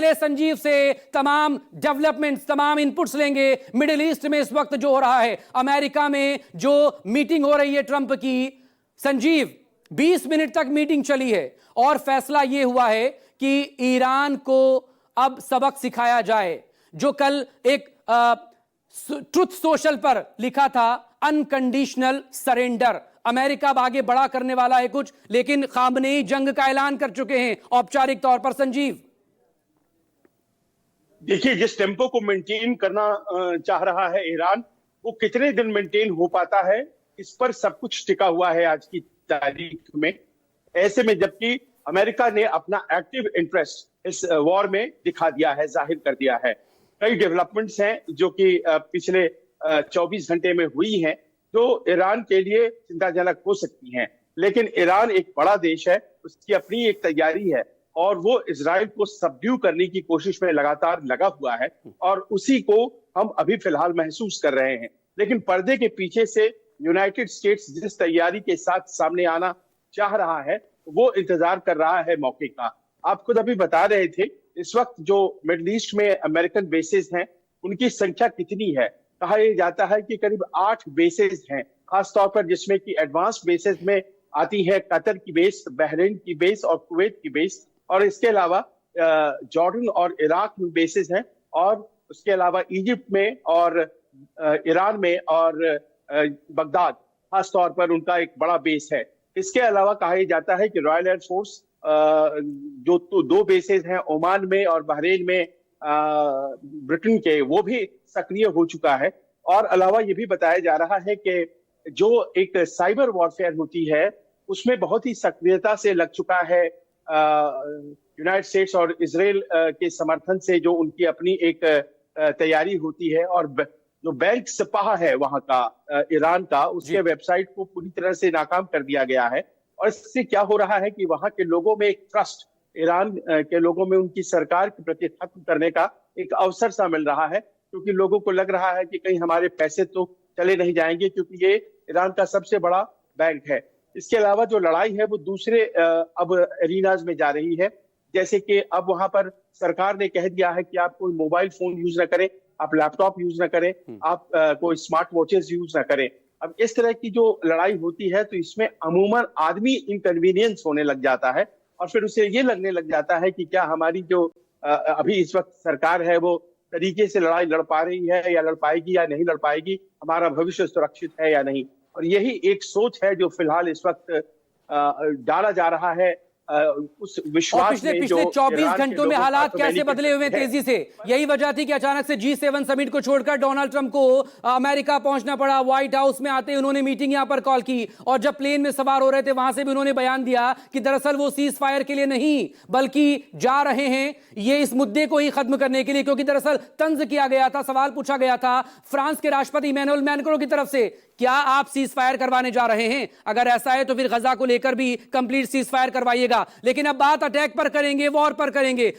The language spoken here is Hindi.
पहले संजीव से तमाम डेवलपमेंट्स, तमाम इनपुट्स लेंगे मिडिल ईस्ट में इस वक्त जो हो रहा है, अमेरिका में जो मीटिंग हो रही है ट्रंप की। संजीव, 20 मिनट तक मीटिंग चली है और फैसला यह हुआ है कि ईरान को अब सबक सिखाया जाए। जो कल एक ट्रुथ सोशल पर लिखा था अनकंडीशनल सरेंडर, अमेरिका अब आगे बड़ा करने वाला है कुछ, लेकिन खामनेई जंग का ऐलान कर चुके हैं औपचारिक तौर पर। संजीव, देखिए, जिस टेम्पो को मेंटेन करना चाह रहा है ईरान, वो कितने दिन मेंटेन हो पाता है, इस पर सब कुछ टिका हुआ है आज की तारीख में। ऐसे में जबकि अमेरिका ने अपना एक्टिव इंटरेस्ट इस वॉर में दिखा दिया है, जाहिर कर दिया है। कई डेवलपमेंट्स हैं जो कि पिछले 24 घंटे में हुई हैं, जो ईरान के लिए चिंताजनक हो सकती हैं। लेकिन ईरान एक बड़ा देश है, उसकी अपनी एक तैयारी है और वो इजराइल को सबड्यू करने की कोशिश में लगातार लगा हुआ है और उसी को हम अभी फिलहाल महसूस कर रहे हैं। लेकिन पर्दे के पीछे से यूनाइटेड स्टेट्स जिस तैयारी के साथ सामने आना चाह रहा है, वो इंतजार कर रहा है मौके का। आप खुद अभी बता रहे थे, इस वक्त जो मिडिल ईस्ट में अमेरिकन बेसेस हैं, उनकी संख्या कितनी है। कहा यह जाता है कि करीब 8 बेसेस हैं, खासतौर पर जिसमें कि एडवांस बेसेस में आती है कतर की बेस, बहरीन की बेस और कुवैत की बेस, और इसके अलावा जॉर्डन और इराक में बेसेस हैं, और उसके अलावा इजिप्ट में और ईरान में और बगदाद खासतौर पर उनका एक बड़ा बेस है। इसके अलावा कहा यह जाता है कि रॉयल एयर फोर्स जो तो 2 बेसेस हैं ओमान में और बहरीन में ब्रिटेन के, वो भी सक्रिय हो चुका है। और अलावा ये भी बताया जा रहा है कि जो एक साइबर वॉरफेयर होती है, उसमें बहुत ही सक्रियता से लग चुका है यूनाइटेड स्टेट्स और इजराइल के समर्थन से, जो उनकी अपनी एक तैयारी होती है। और जो बैंक सिपाह है वहां का ईरान का, उसके वेबसाइट को पूरी तरह से नाकाम कर दिया गया है। और इससे क्या हो रहा है कि वहां के लोगों में एक ट्रस्ट, ईरान के लोगों में उनकी सरकार के प्रति खत्म करने का एक अवसर सा मिल रहा है, क्योंकि लोगों को लग रहा है कि कहीं हमारे पैसे तो चले नहीं जाएंगे, क्योंकि ये ईरान का सबसे बड़ा बैंक है। इसके अलावा जो लड़ाई है वो दूसरे अब एरिनाज में जा रही है, जैसे कि अब वहां पर सरकार ने कह दिया है कि आप कोई मोबाइल फोन यूज ना करें, आप लैपटॉप यूज ना करें, आप कोई स्मार्ट वॉचेस यूज ना करें। अब इस तरह की जो लड़ाई होती है, तो इसमें अमूमन आदमी इनकन्वीनियंस होने लग जाता है और फिर उसे ये लगने लग जाता है कि क्या हमारी जो अभी इस वक्त सरकार है वो तरीके से लड़ाई लड़ पा रही है या लड़ पाएगी या नहीं लड़ पाएगी, हमारा भविष्य सुरक्षित है या नहीं। और यही एक सोच है जो फिलहाल इस वक्त डाला जा रहा है उस विश्वास में। पिछले 24 घंटों में हालात कैसे बदले हुए तेजी से, यही वजह थी कि अचानक से G7 समिट को छोड़कर डोनाल्ड ट्रंप को अमेरिका पहुंचना पड़ा। व्हाइट हाउस में आते उन्होंने मीटिंग यहां पर कॉल की और जब प्लेन में सवार हो रहे थे वहां से भी उन्होंने बयान दिया कि दरअसल वो सीज फायर के लिए नहीं बल्कि जा रहे हैं ये इस मुद्दे को ही खत्म करने के लिए, क्योंकि दरअसल तंज किया गया था, सवाल पूछा गया था फ्रांस के राष्ट्रपति इमैनुअल मैक्रों की तरफ से, क्या आप सीज फायर करवाने जा रहे हैं? अगर ऐसा है तो फिर गजा को लेकर भी कंप्लीट सीज फायर करवाइएगा। लेकिन अब बात अटैक पर करेंगे, वॉर पर करेंगे।